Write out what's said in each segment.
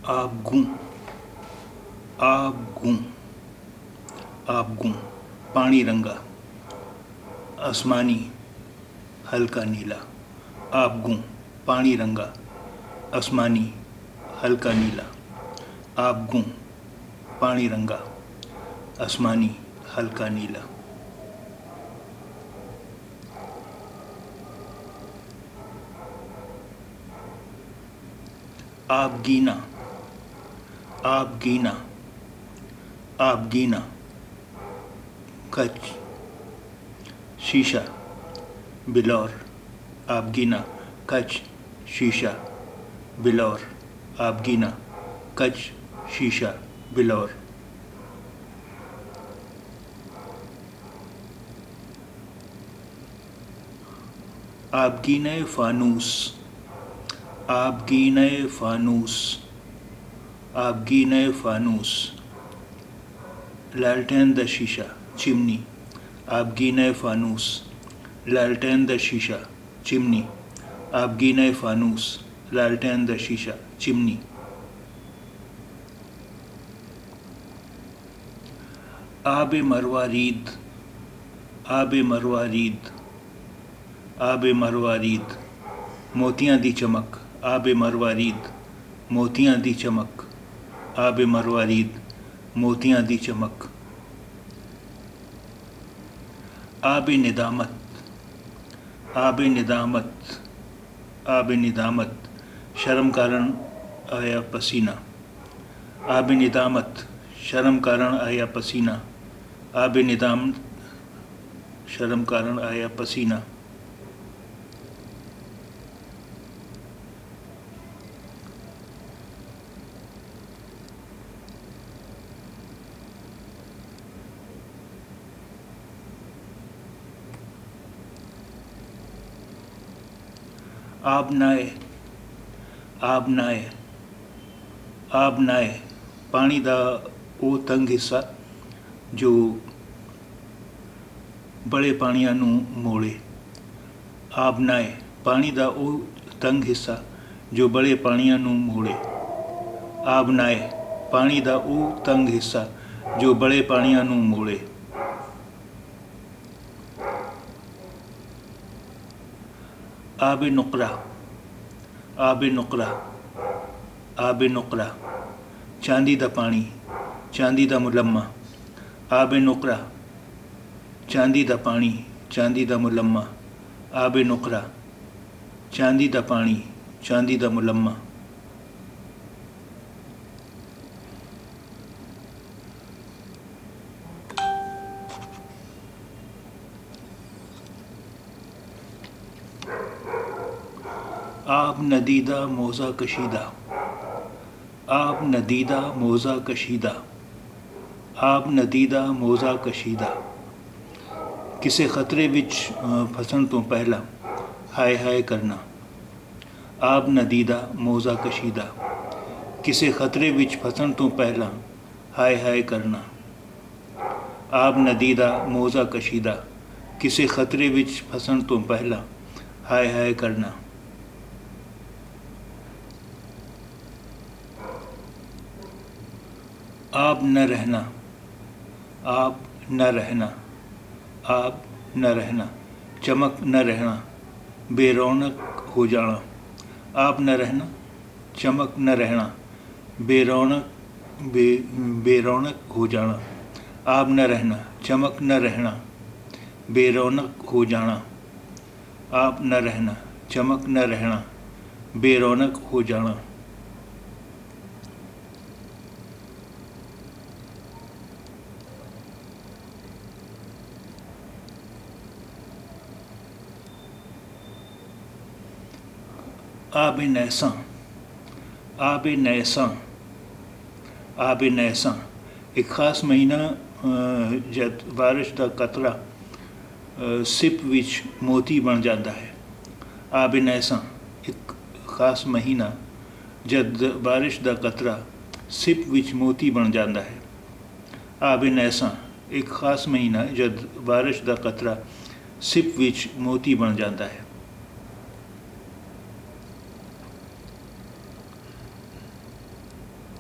آبگوں آبگوں آبگوں پانی رنگا آسمانی ہلکا نیلا آبگوں پانی رنگا آسمانی ہلکا نیلا آبگوں پانی رنگا آسمانی ہلکا نیلا آبگینا آبگینا آبگینا کچ شیشہ بلور آبگینا کچ شیشہ بلور آبگینا کچ شیشہ بلور آبگینہ فانوس آبگینہ فانوس آبگینہ فانوس لالٹین دا شیشہ چمنی آبگینہ فانوس لالٹین دا شیشہ چمنی آبگینہ فانوس لالٹین دا شیشہ چمنی آب مروارید آب مروارید آب مروارید موتیاں دی چمک آب مروارید موتیاں دی چمک آب مروارید موتیاں دی چمک آب ندامت آب ندامت آب ندامت شرم کارن آیا پسینہ آب ندامت شرم کارن آیا پسینہ آب ندامت شرم کارن آیا پسینہ آب نائے آب نائے آب نائے پانی دا او تنگ حصہ جو بڑے پانیاں نو موڑے آب نائے پانی دا او تنگ حصہ جو بڑے پانیاں نو موڑے آب نائے پانی دا او تنگ حصہ جو بڑے پانیاں نو موڑے آب نقرہ آب نقرہ آب نقرہ چاندی دا پانی چاندی دا ملمہ آب نقرہ چاندی دا پانی چاندی دا ملمہ آب نقرہ چاندی دا پانی چاندی دا ملمہ آب ندیدہ موزہ کشیدہ آب ندیدہ موزہ کشیدہ آب ندیدہ موزہ کشیدہ کسے خطرے وچ پھسن تو پہلا ہائے ہائے کرنا آب ندیدہ موزہ کشیدہ کسے خطرے وچ پھسن تو پہلا ہائے ہائے کرنا آب ندیدہ موزہ کشیدہ کسے خطرے وچ پھسن تو پہلا ہائے ہائے کرنا آب نہ رہنا آب نہ رہنا آب نہ رہنا چمک نہ رہنا بے رونق ہو جانا آب نہ رہنا چمک نہ رہنا بے رونق ہو جانا آب نہ رہنا چمک نہ رہنا بے رونق ہو جانا آب نہ رہنا چمک نہ رہنا بے رونق ہو جانا آب نیساں آب نیساں آب نیساں ایک خاص مہینہ جد بارش دا قطرہ سپ وچ موتی بن جاتا ہے آب نیساں ایک خاص مہینہ جد بارش دا قطرہ سپ وچ موتی بن جاتا ہے آب نیساں ایک خاص مہینہ جد بارش دا قطرہ سپ وچ موتی بن جاتا ہے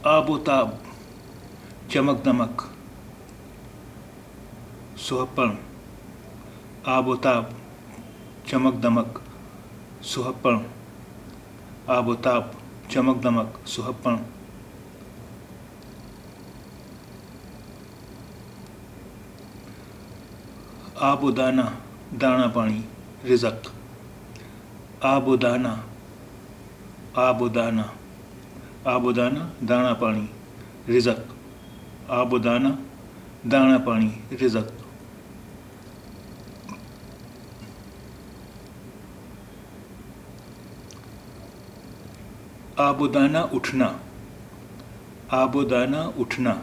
آب و تاب چمک دمک سہپن آب و تاب چمک دمک سہپن آب و تاب چمک دمک سہپن آب و دانہ دانا پانی رزق آب و دانہ آب و دانہ آب و دانہ دانا پانی رزق آب و دانہ دانا پانی رزق آب و دانہ اٹھنا آب و دانہ اٹھنا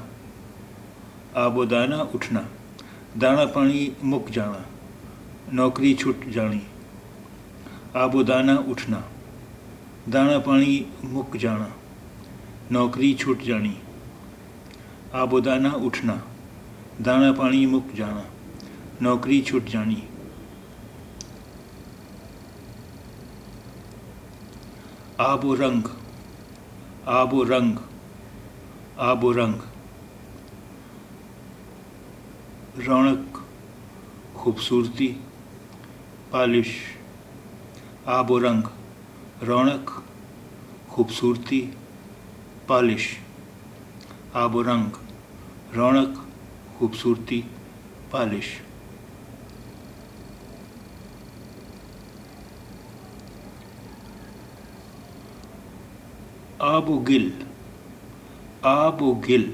آب و دانہ اٹھنا دانا پانی مک جانا نوکری چھٹ جانی آب و دانہ اٹھنا دانا پانی مک جانا نوکری چھٹ جانی آب و دانہ اٹھنا دانا پانی مک جانا نوکری چھٹ جانی آب و رنگ آب و رنگ آب و رنگ رونق خوبصورتی پالش آب و رنگ رونق خوبصورتی پالش آب و رنگ رونق خوبصورتی پالش آب و گل آب و گل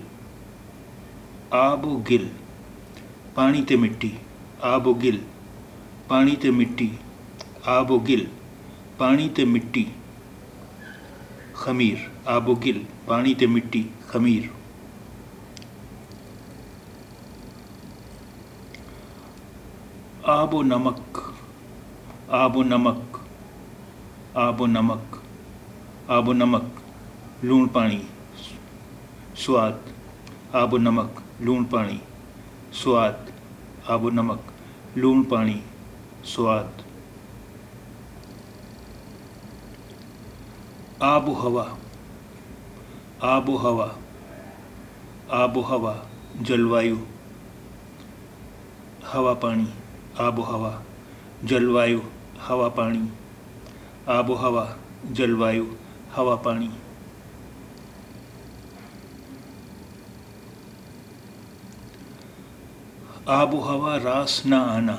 آب و گل پانی تے مٹی آب و گل پانی تے مٹی آب و گل پانی تے مٹی خمیر آب و گل پانی تے مٹی خمیر آب و نمک آب و نمک آب و نمک آب و نمک لون پانی سواد آب و نمک لون پانی سواد آب و نمک لون پانی سواد آب و ہوا آب و ہوا آب و ہوا جلوایو ہوا پانی آب و ہوا جلوایو ہوا پانی آب و ہوا جلوایو ہوا پانی آب و ہوا راس نہ آنا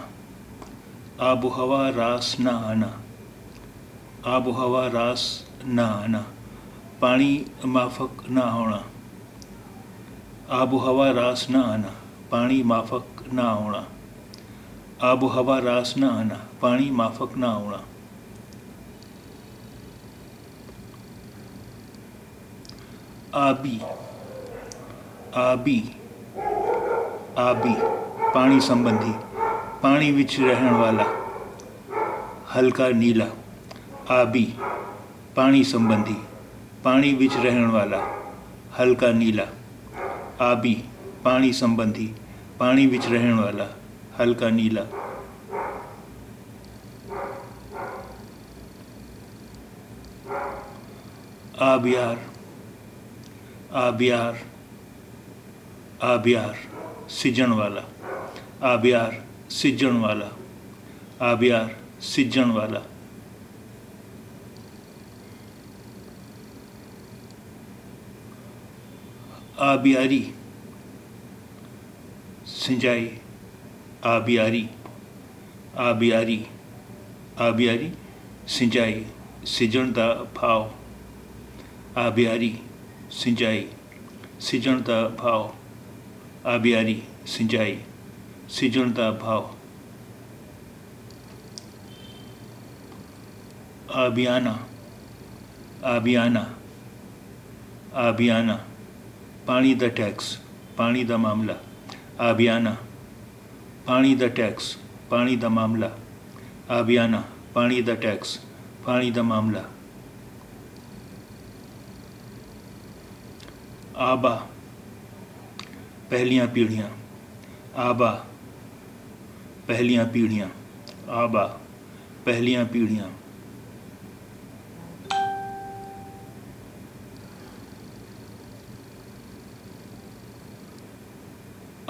آب و ہوا راس نہ آنا آب و ہوا راس نہ آنا پانی مافک نہ ہونا آب و ہوا راس نہ آنا پانی مافک نہ ہونا آب و ہوا راس نہ آنا پانی مافک نہ ہونا آبی آبی آبی پانی سمبندھی پانی وچ رہن والا ہلکا نیلا آبی پانی سمبندھی پانی وچ رہن والا ہلکا نیلا آبی پانی سمبندھی پانی وچ رہن والا ہلکا نیلا آبیار آبیار آبیار سجن والا آبیار سجن والا آبیار سجن والا آبیاری سنجائی آبیاری آبیاری آبیاری سنجائی سجن دا بھاؤ آبیاری سنجائی سجن دا بھاؤ آبیاری سنجائی سجن دا بھاؤ آبیانہ آبیانہ آبیانہ پانی دا ٹیکس پانی دا معاملہ آبیانہ پانی دا ٹیکس پانی دا معاملہ آبیانہ پانی دا ٹیکس پانی دا معاملہ آبا پہلیاں پیڑھیاں آبا پہلیاں پیڑھیاں آبا پہلیاں پیڑھیاں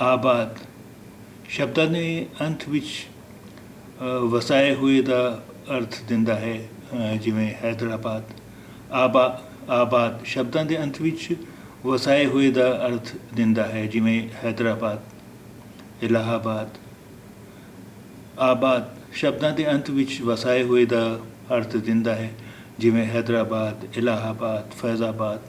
ਆਬਾਦ ਸ਼ਬਦਾਂ ਦੇ ਅੰਤ ਵਿੱਚ ਵਸਾਏ ਹੋਏ ਦਾ ਅਰਥ ਦਿੰਦਾ ਹੈ ਜਿਵੇਂ ਹੈਦਰਾਬਾਦ। ਆਬਾਦ ਸ਼ਬਦਾਂ ਦੇ ਅੰਤ ਵਿੱਚ ਵਸਾਏ ਹੋਏ ਦਾ ਅਰਥ ਦਿੰਦਾ ਹੈ ਜਿਵੇਂ ਹੈਦਰਾਬਾਦ, ਇਲਾਹਾਬਾਦ। ਆਬਾਦ ਸ਼ਬਦਾਂ ਦੇ ਅੰਤ ਵਿੱਚ ਵਸਾਏ ਹੋਏ ਦਾ ਅਰਥ ਦਿੰਦਾ ਹੈ ਜਿਵੇਂ ਹੈਦਰਾਬਾਦ, ਇਲਾਹਾਬਾਦ, ਫੈਜ਼ਾਬਾਦ।